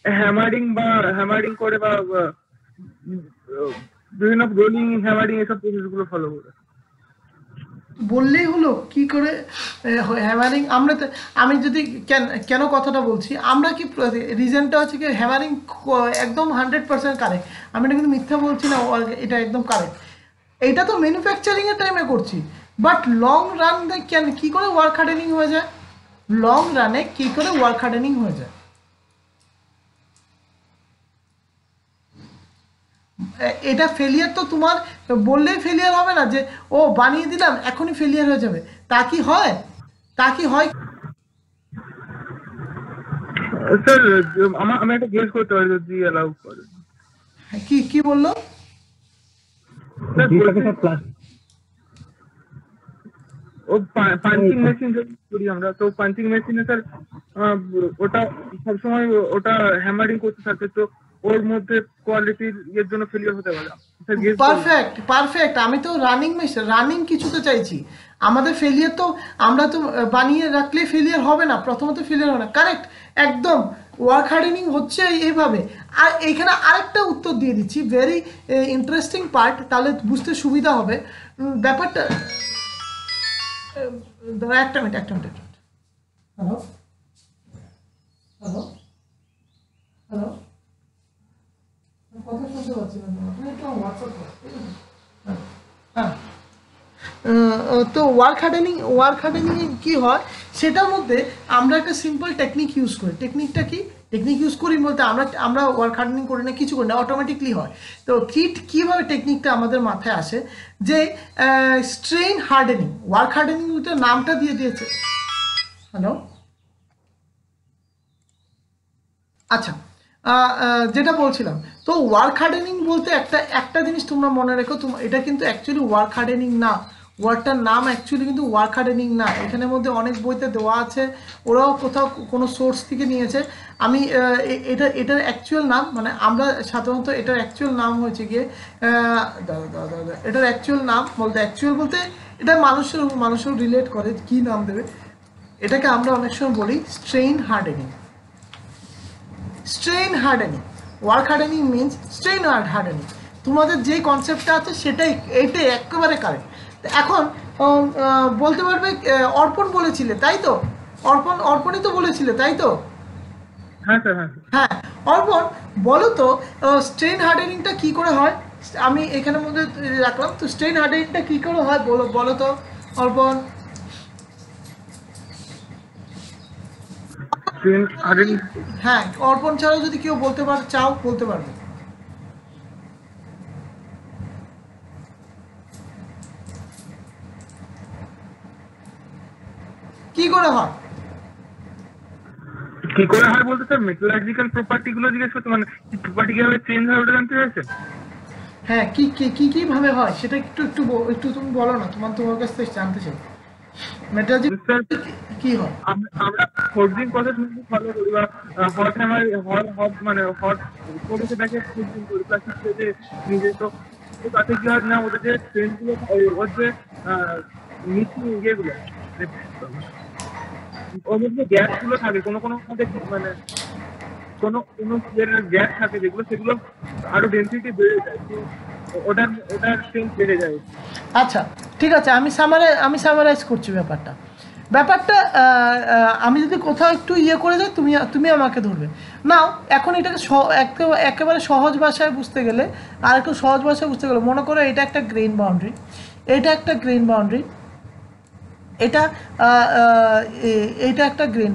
হ্যামারিং করে বা বিভিন্ন রোলিং হ্যামারিং এসব প্রসেসগুলো ফলো করে। বললেই হলো কি করে হ্যামারিং? আমি যদি কেন কথাটা বলছি, আমরা কি রিজনটা হচ্ছে কি হ্যামারিং একদম 100% কারেক্ট, আমি এটা কিন্তু মিথ্যা বলছি না, এটা একদম কারেক্ট। এটা তো ম্যানুফ্যাকচারিং এর টাইমে করছি, বাট লং রান কি করে ওয়ার্ক হার্ডেনিং হয়ে যায়? লং রানে কি করে ওয়ার্ক হার্ডেনিং হয়ে যায়? এটা ফেলিয়ার তো তোমার বললেই ফেলিয়ার হবে না যে ও বানিয়ে দিলাম এখনই ফেলিয়ার হয়ে যাবে, তা কি হয়? তা কি হয়? স্যার আমি একটা গেস করতে পারি যদি অ্যালাউ করে। কি কি বললো? স্যার যেটাকে স্যার প্লাস ও পাঞ্চিং মেশিন করি আমরা, তো পাঞ্চিং মেশিনে স্যার ওটা সবসময় ওটা হ্যামারিং করতে থাকে, তো ওর মধ্যে কোয়ালিটির এর জন্য ফেলিয়ার হতে পারে। পারফেক্ট পারফেক্ট, আমি তো রানিং কিছুতে চাইছি। আমাদের ফেলিয়ার তো আমরা তো বানিয়ে রাখলে ফেলিয়ার হবে না, প্রথমত ফেলিয়ার হবে না, কারেক্ট একদম। ওয়ার্ক হার্ডেনিং হচ্ছে এইভাবে। আর এখানে আরেকটা উত্তর দিয়ে দিচ্ছি, ভেরি ইন্টারেস্টিং পার্ট, তাহলে বুঝতে সুবিধা হবে ব্যাপারটা। একটা মিনিট হ্যালো হ্যালো হ্যালো, কথা শুনতে পাচ্ছি না, আপনি একটু হোয়াটসঅ্যাপ করুন। হ্যাঁ, তো ওয়ার্ক হার্ডেনিং কি হয় সেটার মধ্যে আমরা একটা সিম্পল টেকনিক ইউজ করি। টেকনিকটা কি? টেকনিক ইউজ করি বলতে আমরা ওয়ার্ক হার্ডেনিং করি না, কিছু করি না, অটোমেটিকলি হয়। তো কীভাবে টেকনিকটা আমাদের মাথায় আসে যে স্ট্রেন হার্ডেনিং, ওয়ার্ক হার্ডেনিং নামটা দিয়ে দিয়েছে। হ্যালো, আচ্ছা, যেটা বলছিলাম, তো ওয়ার্ক হার্ডেনিং বলতে একটা জিনিস তোমরা মনে রেখো, এটা কিন্তু অ্যাকচুয়ালি ওয়ার্ক হার্ডেনিং না, ওয়ার্ডটার নাম অ্যাকচুয়ালি কিন্তু ওয়ার্ক হার্ডেনিং না। এখানের মধ্যে অনেক বইতে দেওয়া আছে, ওরাও কোথাও কোনো সোর্স থেকে নিয়েছে। আমি এটার অ্যাকচুয়াল নাম, মানে আমরা সাধারণত এটার অ্যাকচুয়াল নাম হয়েছে গিয়ে এটার অ্যাকচুয়াল নাম বলতে এটা মানুষের রিলেট করে কি নাম দেবে, এটাকে আমরা অনেক সময় বলি strain hardening. Strain hardening, work hardening means strain hardening. তোমাদের যে কনসেপ্টটা আছে এইটাই একেবারে কারেক্ট। এখন বলতে পারবে অর্পণ বলেছিলে তাই তো? অর্পণই তো বলেছিলে তাই তো? হ্যাঁ স্যার, হ্যাঁ অর্পণ, বলো তো স্ট্রেন হার্ডেনিংটা কি করে হয়? আমি এখানের মধ্যে রাখলাম, তো স্ট্রেন হার্ডেনিংটা কি করে হয় বলো তো অর্পণ। হ্যাঁ, অর্পণ ছাড়াও যদি কেউ বলতে চাও বলতে পারবে। কি করে হয়? কি করে হয় বলতে স্যার মেটালজিক্যাল প্রপার্টি গুলো জিজ্ঞেস করতে, মানে প্রপার্টি কিভাবে চেঞ্জ হয় ওটা জানতে চাইছেন? হ্যাঁ, কি ভাবে হয় সেটা একটু তুমি বলো না, তোমার কাছ থেকে জানতে চাই। মেটালজিক্যাল কি হয়? আমরা ফোর্জিং প্রসেস ফলো করি, বা হট হ্যামার মানে হট করে সেটাকে ফোর্জিং করি প্লাস্টিক থেকে নিজে। তো তাতে কি হয় না, ওদের যে ট্রেনগুলো ওর যে মিশিং ইয়েগুলো, ওর মধ্যে গ্যাসগুলো থাকে, কোনো মানে কোনো গ্যাস থাকে সেগুলো আরো ডেনসিটি বেড়ে যায়, ওটার স্ট্রেংথ বেড়ে যায়। আচ্ছা ঠিক আছে, আমি সামারাইজ করছি ব্যাপারটা। আমি যদি কোথাও একটু করে যাই, তুমি আমাকে ধরবে নাও। এখন এটাকে একেবারে সহজ ভাষায় বুঝতে গেলে, আর একটু সহজ ভাষায় বুঝতে গেলে, মনে করো এটা একটা গ্রেইন বাউন্ডারি, এটা একটা গ্রেইন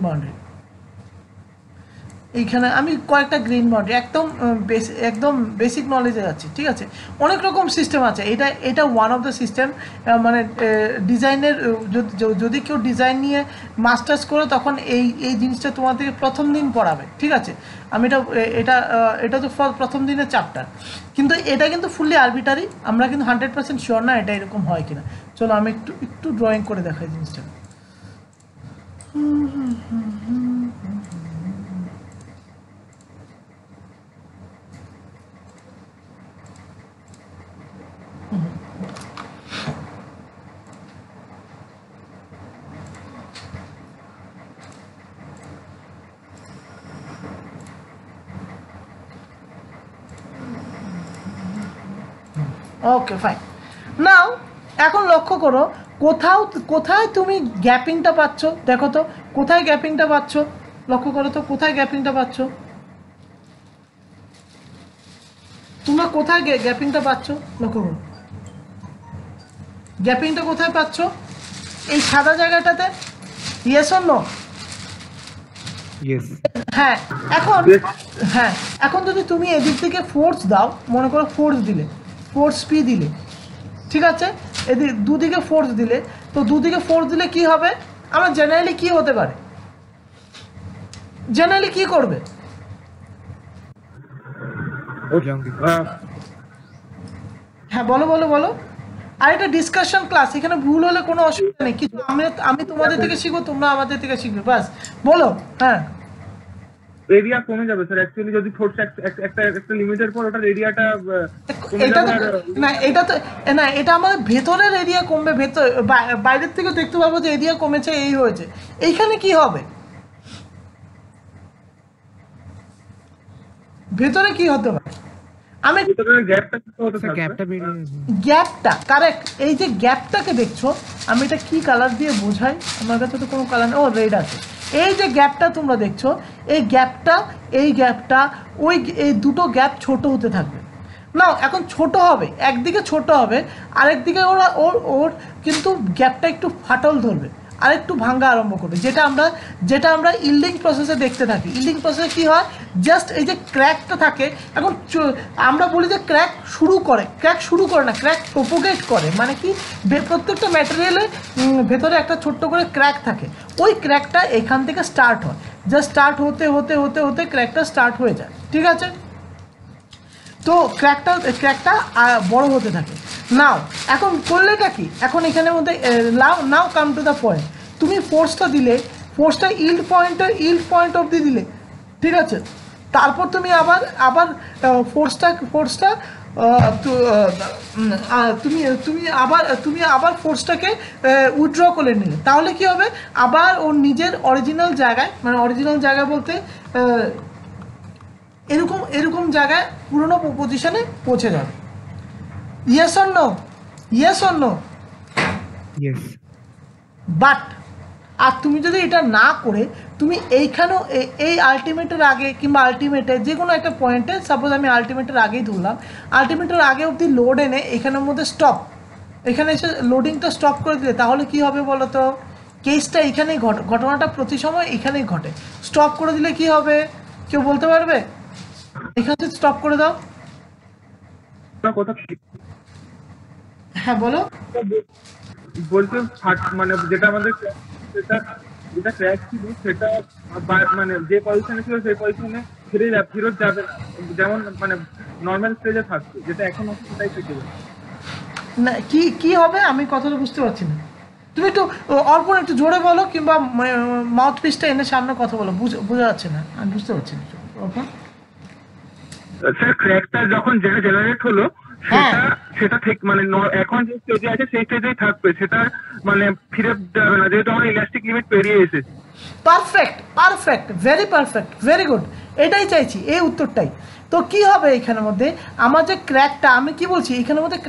বাউন্ডারি। এইখানে আমি কয়েকটা গ্রিন বাউন্ডারি একদম বেসিক নলেজে যাচ্ছি, ঠিক আছে? অনেক রকম সিস্টেম আছে, এটা ওয়ান অফ দ্য সিস্টেম। মানে ডিজাইনের যদি কেউ ডিজাইন নিয়ে মাস্টার্স করে, তখন এই জিনিসটা তোমাদেরকে প্রথম দিন পড়াবে, ঠিক আছে? আমি এটা তো প্রথম দিনের চ্যাপ্টার, কিন্তু এটা কিন্তু ফুললি আরবিটারি। আমরা কিন্তু 100% শিওর না এটা এরকম হয় কিনা। চলো আমি একটু ড্রয়িং করে দেখাই জিনিসটা। ওকে ফাইন, নাও এখন লক্ষ্য করো কোথায় তুমি গ্যাপিংটা পাচ্ছ। দেখো তো কোথায় গ্যাপিংটা পাচ্ছ, লক্ষ্য করো তো কোথায় গ্যাপিংটা পাচ্ছ। তোমরা কোথায় গ্যাপিংটা পাচ্ছ লক্ষ্য করো। গ্যাপিংটা কোথায় পাচ্ছ? এই সাদা জায়গাটাতে? Yes or no? ইয়েস। হ্যাঁ এখন হ্যাঁ এখন যদি তুমি এদিক থেকে ফোর্স দাও, মনে করো ফোর্স দিলে, ফোর্স পি দিলে, ঠিক আছে, এদিক দুদিকে ফোর্স দিলে, তো দুদিকে ফোর্স দিলে কি হবে, আমরা জেনারেলি কি হতে পারে, জেনারেলি কি করবে? হ্যাঁ বলো বলো বলো। আর এটা ডিসকাশন ক্লাস, এখানে ভুল হলে কোনো অসুবিধা নেই, কিন্তু আমি তোমাদের থেকে শিখবো, তোমরা আমাদের থেকে শিখবে, বাস বলো। হ্যাঁ এরিয়া কমে যাবে স্যার অ্যাকচুয়ালি, যদি ফোর্স একটা লিমিটের পর ওটার এরিয়াটা এটা না, এটা তো না, এটা আমাদের ভেতরের এরিয়া কমবে, ভেতর বাইরের থেকে দেখতে পাবো যে এরিয়া কমেছে, এই হয়েছে। এইখানে কি হবে, ভেতরে কি হতে পারে? আমি গ্যাপটা কারেক্ট, এই যে গ্যাপটাকে দেখছো, আমি এটা কি কালার দিয়ে বোঝাই, আমার কাছে তো কোনো কালার নেই, ও রেড আছে। এই যে গ্যাপটা তোমরা দেখছো, এই গ্যাপটা ওই এই দুটো গ্যাপ ছোট হতে থাকবে। নাও এখন ছোট হবে, একদিকে ছোট হবে, আরেকদিকে ওর কিন্তু গ্যাপটা একটু ফাটল ধরবে, আর একটু ভাঙা আরম্ভ করবে, যেটা আমরা ইল্ডিং প্রসেসে দেখতে থাকি। ইল্ডিং প্রসেসে কি হয়, জাস্ট এই যে ক্র্যাকটা থাকে, এখন আমরা বলি যে ক্র্যাক শুরু করে না, ক্র্যাক প্রোপোগেট করে, মানে কি প্রত্যেকটা ম্যাটেরিয়ালে ভেতরে একটা ছোট্ট করে ক্র্যাক থাকে, ওই ক্র্যাকটা এখান থেকে স্টার্ট হয়, জাস্ট স্টার্ট হতে হতে হতে হতে ক্র্যাকটা স্টার্ট হয়ে যায়, ঠিক আছে। তো ক্র্যাকটা বড় হতে থাকে। নাও এখন করলেটা কি, এখন এখানের মধ্যে নাও কাম টু দ্য পয়েন্ট, তুমি ফোর্সটা দিলে, ফোর্সটা ইল্ড পয়েন্ট অবধি দিলে, ঠিক আছে, তারপর তুমি আবার ফোর্সটা তুমি আবার ফোর্সটাকে উইথড্র করে নিলে, তাহলে কি হবে, আবার ওর নিজের অরিজিনাল জায়গায়, মানে অরিজিনাল জায়গা বলতে এরকম জায়গায় পুরনো পজিশনে পৌঁছে যাবে। Yes or no? Yes or no? Yes. But আর তুমি যদি এটা না করে তুমি এইখানেও এই আলটিমেটের আগে কিংবা আলটিমেটের যে কোনো একটা পয়েন্টে, সাপোজ আমি আলটিমেটের আগেই ধরলাম, আলটিমেটের আগে অবধি লোড এনে এখানের মধ্যে স্টপ, এখানে এসে লোডিংটা স্টপ করে দিলে, তাহলে কি হবে বলো তো, কেসটা এখানেই ঘটনাটা প্রতি সময় এখানেই ঘটে। স্টপ করে দিলে কি হবে, কেউ বলতে পারবে? এখানে স্টপ করে দাও। হ্যাঁ বলো। বলতে মানে যেটা আমাদের যেটা ক্র্যাক ছিল সেটা মানে যে পজিশনে ছিল সেই পজিশনে ফেরত যাবে না, যেমন মানে নর্মাল স্টেজে থাকছে, যেটা এখন আছে সেটাই থেকে যাবে না। কি হবে আমি কথাটা বুঝতে পারছি না, তুমি একটু অল্প একটু জোরে বলো, কিংবা মাউথ পিসটা এনে সামনে কথা বলো, বোঝা যাচ্ছে না, আমি বুঝতে পারছি না অল্প। স্যার ক্র্যাকটা যখন যেটা জেনারেট হলো সেটা ঠিক মানে এখন যে স্টেজে আছে সেই স্টেজেই থাকবে, সেটা মানে ফিরে যাবে না, যেহেতু আমরা ইলাস্টিক লিমিট পেরিয়ে এসেছি। Perfect, very perfect, very good, এটাই চাইছি, এই উত্তরটাই। তো কি হবে এখানের মধ্যে, আমার যে ক্র্যাকটা, আমি কি বলছি, এখানের মধ্যে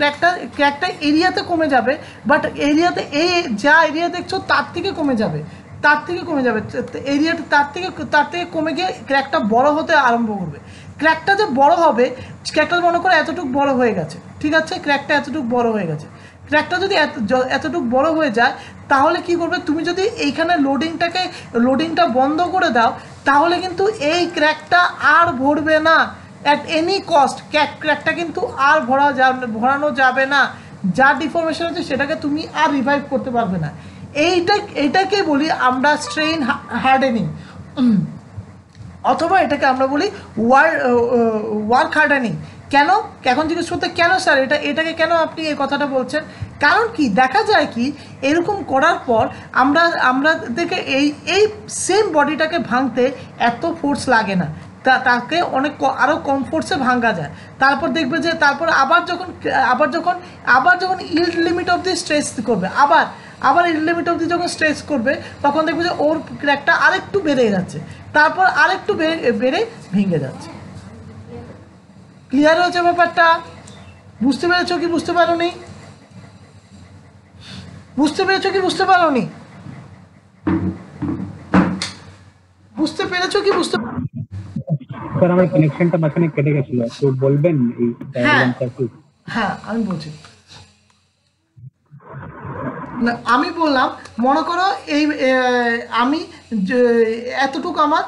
ক্র্যাকটা এরিয়াতে কমে যাবে, বাট এরিয়াতে এই যা এরিয়া দেখছো তার থেকে কমে যাবে, এরিয়াটা তার থেকে কমে গিয়ে ক্র্যাকটা বড় হতে আরম্ভ করবে। ক্র্যাকটা যে বড় হবে, ক্র্যাকটা মনে করে এতটুকু বড় হয়ে গেছে, ঠিক আছে, ক্র্যাকটা এতটুকু বড় হয়ে গেছে, ক্র্যাকটা যদি এতটুকু বড় হয়ে যায়, তাহলে কি করবে, তুমি যদি এইখানে লোডিংটা বন্ধ করে দাও, তাহলে কিন্তু এই ক্র্যাকটা আর ভরবে না অ্যাট এনি কস্ট, ক্র্যাকটা কিন্তু আর ভরানো যাবে না, যা ডিফরমেশন হচ্ছে সেটাকে তুমি আর রিভাইভ করতে পারবে না। এইটাকে বলি আমরা স্ট্রেইন হার্ডেনিং, অথবা এটাকে আমরা বলি ওয়ার্ক হার্ডেনিং। কেন, এখন জিজ্ঞেস করতে কেন স্যার এটাকে কেন আপনি এই কথাটা বলছেন, কারণ কি দেখা যায় কি, এরকম করার পর আমাদেরকে এই সেম বডিটাকে ভাঙতে এত ফোর্স লাগে না, তাকে অনেক আরও কম ফোর্সে ভাঙা যায়। তারপর দেখবে যে তারপর আবার যখন yield limit of the stress করবে, আবার ইল্ড লিমিট অফ দি যখন স্ট্রেস করবে, তখন দেখবে যে ওর ক্র্যাকটা আরেকটু বেড়ে যাচ্ছে, তারপর আরেকটু বেড়ে ভেঙে যাচ্ছে। ক্লিয়ার হয়েছে ব্যাপারটা? বুঝতে পেরেছো কি বুঝতে পারোনি? বুঝতে পেরেছো কি বুঝতে পারোনি? বুঝতে পেরেছো কি বুঝতে? স্যার আমার কানেকশনটা মাঝখানে কেটে গেছিল, তো বলবেন এই ডায়াগ্রামটা কি? হ্যাঁ আমি বলছি। না আমি বললাম মনে করো এই আমি এতটুকু আমার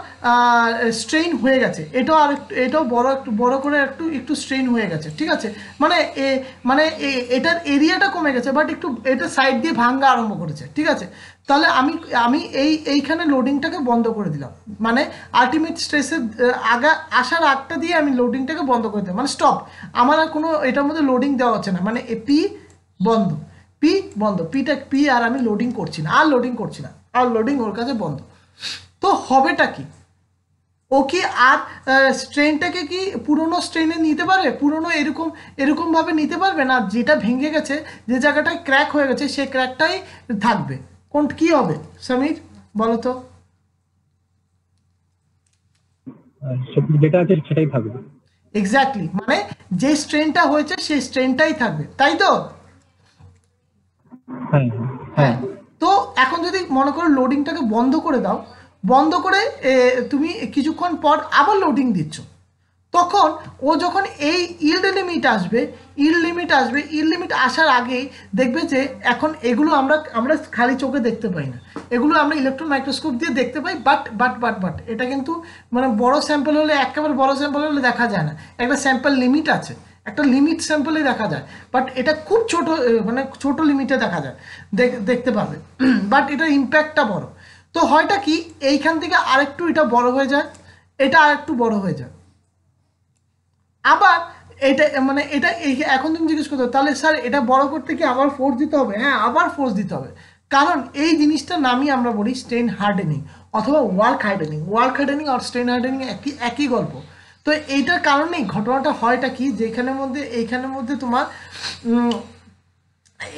স্ট্রেইন হয়ে গেছে, এটাও আর একটু, এটাও বড় করে একটু একটু স্ট্রেইন হয়ে গেছে, ঠিক আছে, মানে মানে এটার এরিয়াটা কমে গেছে বাট একটু এটা সাইড দিয়ে ভাঙা আরম্ভ করেছে, ঠিক আছে। তাহলে আমি আমি এইখানে লোডিংটাকে বন্ধ করে দিলাম, মানে আলটিমেট স্ট্রেসের আসার আগটা দিয়ে আমি লোডিংটাকে বন্ধ করে দিলাম, মানে স্টপ, আমার আর কোনো এটার মধ্যে লোডিং দেওয়া হচ্ছে না, মানে পি বন্ধ, পি বন্ধ, পি আর আমি লোডিং করছি না, আর লোডিং করছি না, আর লোডিং ওর কাছে বন্ধ। তো হবেটা কি, ও কি আর স্ট্রেনটাকে কি পুরোনো স্ট্রেনে নিতে পারবে, পুরোনো এরকমভাবে নিতে পারবে না, যেটা ভেঙে গেছে, যে জায়গাটায় ক্র্যাক হয়ে গেছে সেই ক্র্যাকটাই থাকবে, কি হবে সমীর বলো তো? যেটা আছে সেটাই থাকবে। এক্স্যাক্টলি, মানে যে স্ট্রেনটা হয়েছে সেই স্ট্রেনটাই থাকবে, তাই তো? হ্যাঁ হ্যাঁ। তো এখন যদি মনে করো লোডিংটাকে বন্ধ করে দাও, বন্ধ করে তুমি কিছুক্ষণ পর আবার লোডিং দিচ্ছ, তখন ও যখন এই ইল্ড লিমিট আসার আগেই দেখবে যে এখন এগুলো আমরা খালি চোখে দেখতে পাই না, এগুলো আমরা ইলেকট্রন মাইক্রোস্কোপ দিয়ে দেখতে পাই, বাট এটা কিন্তু মানে বড় স্যাম্পল হলে, একেবারে বড় স্যাম্পল হলে দেখা যায় না, একটা স্যাম্পল লিমিট আছে, একটা লিমিট স্যাম্পলে দেখা যায়, বাট এটা খুব ছোট, মানে ছোট লিমিটে দেখা যায়, দেখতে পাবে, বাট এটার ইম্প্যাক্টটা বড়। তো হয়টা কি এইখান থেকে আরেকটু এটা বড় হয়ে যায়, এটা আরেকটু বড় হয়ে যায়, আবার এটা মানে এটা এখন তুমি জিজ্ঞেস করতে, তাহলে স্যার এটা বড় করতে কি আবার ফোর্স দিতে হবে? হ্যাঁ, আবার ফোর্স দিতে হবে, কারণ এই জিনিসটার নামই আমরা বলি স্ট্রেন হার্ডেনিং অথবা ওয়ার্ক হার্ডেনিং আর স্ট্রেন হার্ডেনিং একই গল্প। তো এইটার কারণেই ঘটনাটা হয়টা কি, যেখানের মধ্যে এইখানের মধ্যে তোমার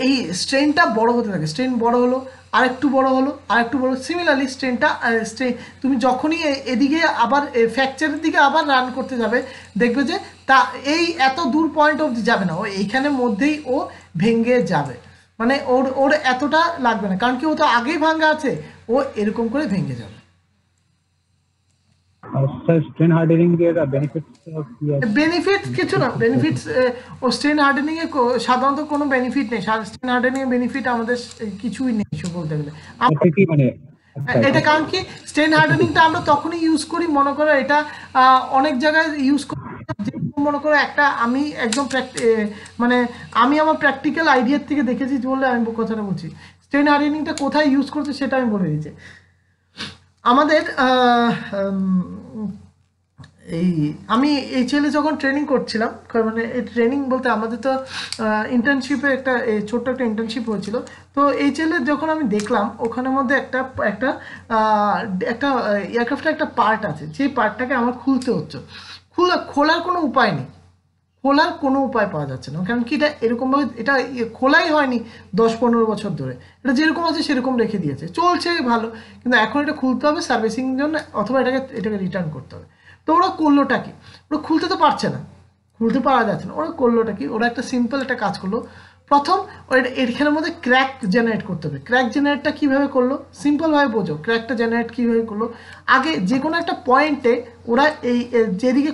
এই স্ট্রেনটা বড় হতে থাকে, স্ট্রেন বড় হলো, আরেকটু বড় হলো, আরেকটু বড়, সিমিলারলি তুমি যখনই এদিকে আবার ফ্র্যাকচারের দিকে আবার রান করতে যাবে, দেখবে যে তা এই এত দূর পয়েন্ট অবধি যাবে না, ও এইখানের মধ্যেই ও ভেঙে যাবে, মানে ওর এতটা লাগবে না, কারণ কি ও তো আগেই ভাঙা আছে, ও এরকম করে ভেঙে যাবে। স্ট্রেন হার্ডেনিং এর বেনিফিট কিছু না, বেনিফিটস ও স্ট্রেন হার্ডেনিং এ সাধারণত কোনো বেনিফিট নেই, স্ট্রেন হার্ডেনিং এর বেনিফিট আমাদের কিছুই নেই বলতে গেলে। মানে এটা কারণ কি স্ট্রেন হার্ডেনিংটা আমরা তখনই ইউজ করি, মনে করো এটা অনেক জায়গায় ইউজ করি, মনে করো একটা আমি একদম মানে আমি আমার প্র্যাকটিক্যাল আইডিয়ার থেকে দেখেছি বললে আমি কথাটা বলছি, স্ট্রেন হার্ডেনিংটা কোথায় ইউজ করছে সেটা আমি বলে দিচ্ছি। আমাদের আমি HL এ যখন ট্রেনিং করছিলাম, মানে এই ট্রেনিং বলতে আমাদের তো ইন্টার্নশিপে একটা ছোট্ট একটা ইন্টার্নশিপ হয়েছিল, তো HL এর যখন আমি দেখলাম ওখানের মধ্যে একটা এয়ারক্রাফটের একটা পার্ট আছে, যে পার্টটাকে আমার খুলতে হচ্ছে, খোলার কোনো উপায় নেই, খোলার কোনো উপায় পাওয়া যাচ্ছে না, কারণ কি এটা এরকমভাবে এটা খোলাই হয়নি 10-15 বছর ধরে, এটা যেরকম আছে সেরকম রেখে দিয়েছে, চলছে ভালো, কিন্তু এখন এটা খুলতে হবে সার্ভিসিং জন্য, অথবা এটাকে রিটার্ন করতে হবে। তো ওরা করলোটা কি, ওরা খুলতে তো পারছে না, খুলতে পারা যাচ্ছে না, ওরা করলোটা কি, ওরা একটা সিম্পল একটা কাজ করলো, প্রথম এখানের মধ্যে ক্র্যাক জেনারেট করতে হবে। ক্র্যাক জেনারেটটা কীভাবে করলো, সিম্পলভাবে বোঝো, ক্র্যাকটা জেনারেট কীভাবে করলো, আগে যে কোনো একটা পয়েন্টে ওরা যেদিকে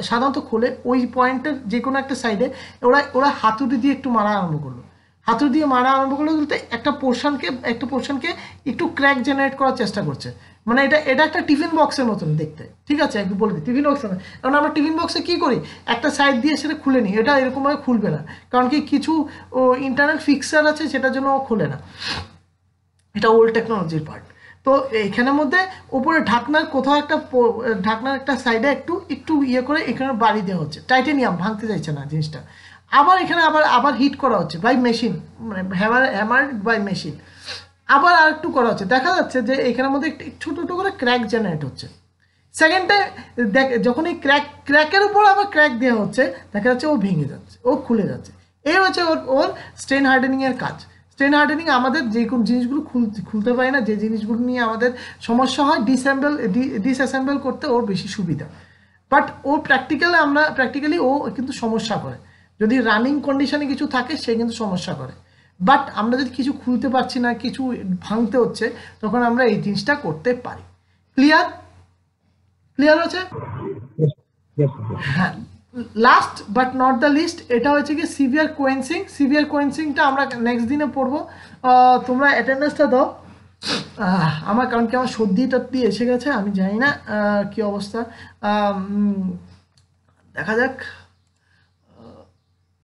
সাধারণত খোলে ওই পয়েন্টের যে কোনো একটা সাইডে ওরা হাতুড়ি দিয়ে একটু মারা আরম্ভ করলো, হাতুড়ি দিয়ে মারা আরম্ভ করলো বলতে একটা পোর্শনকে একটু ক্র্যাক জেনারেট করার চেষ্টা করছে, মানে এটা একটা টিফিন বক্সের মতন দেখতে, ঠিক আছে, একটু বলে দিই টিফিন বক্সের না, কারণ আমরা টিফিন বক্সে কী করি, একটা সাইড দিয়ে সেটা খুলে নিই, এটা এরকমভাবে খুলবে না, কারণ কি কিছু ইন্টারনাল ফিক্সার আছে সেটার জন্য ও খোলে না, এটা ওল্ড টেকনোলজির পার্ট। তো এখানের মধ্যে ওপরে ঢাকনার একটা সাইডে একটু ইয়ে করে এখানে বাড়ি দেওয়া হচ্ছে, টাইটেনিয়াম ভাঙতে চাইছে না জিনিসটা, আবার এখানে আবার হিট করা হচ্ছে বাই মেশিন, মানে হ্যামার বাই মেশিন, আবার আর একটু করা হচ্ছে, দেখা যাচ্ছে যে এখানের মধ্যে একটু ছোটো করে ক্র্যাক জেনারেট হচ্ছে। সেকেন্ডে যখন এই ক্র্যাকের উপর আবার ক্র্যাক দেওয়া হচ্ছে, দেখা যাচ্ছে ও ভেঙে যাচ্ছে, ও খুলে যাচ্ছে, এই হচ্ছে ওর স্ট্রেন হার্ডেনিংয়ের কাজ। স্ট্রেন হার্ডেনিং আমাদের যে কোনো জিনিসগুলো খুলতে পারি না, যে জিনিসগুলো নিয়ে আমাদের সমস্যা হয়, ডিসঅ্যাসেম্বল করতে ওর বেশি সুবিধা, বাট ও প্র্যাকটিক্যালি ও কিন্তু সমস্যা করে, যদি রানিং কন্ডিশনে কিছু থাকে সে কিন্তু সমস্যা করে, বাট আমরা যদি কিছু খুলতে পারছি না, কিছু ভাঙতে হচ্ছে, তখন আমরা এই জিনিসটা করতে পারি। ক্লিয়ার আছে? হ্যাঁ, last but not the least, এটা হচ্ছে কি সিভিয়ার কোয়েন্সিং। সিভিয়ার কোয়েন্সিংটা আমরা নেক্সট দিনে পড়বো। তোমরা অ্যাটেন্ডেন্সটা দাও। আমার কারণ কি আমার সর্দি টর্দি এসে গেছে, আমি জানি না কি অবস্থা, দেখা যাক।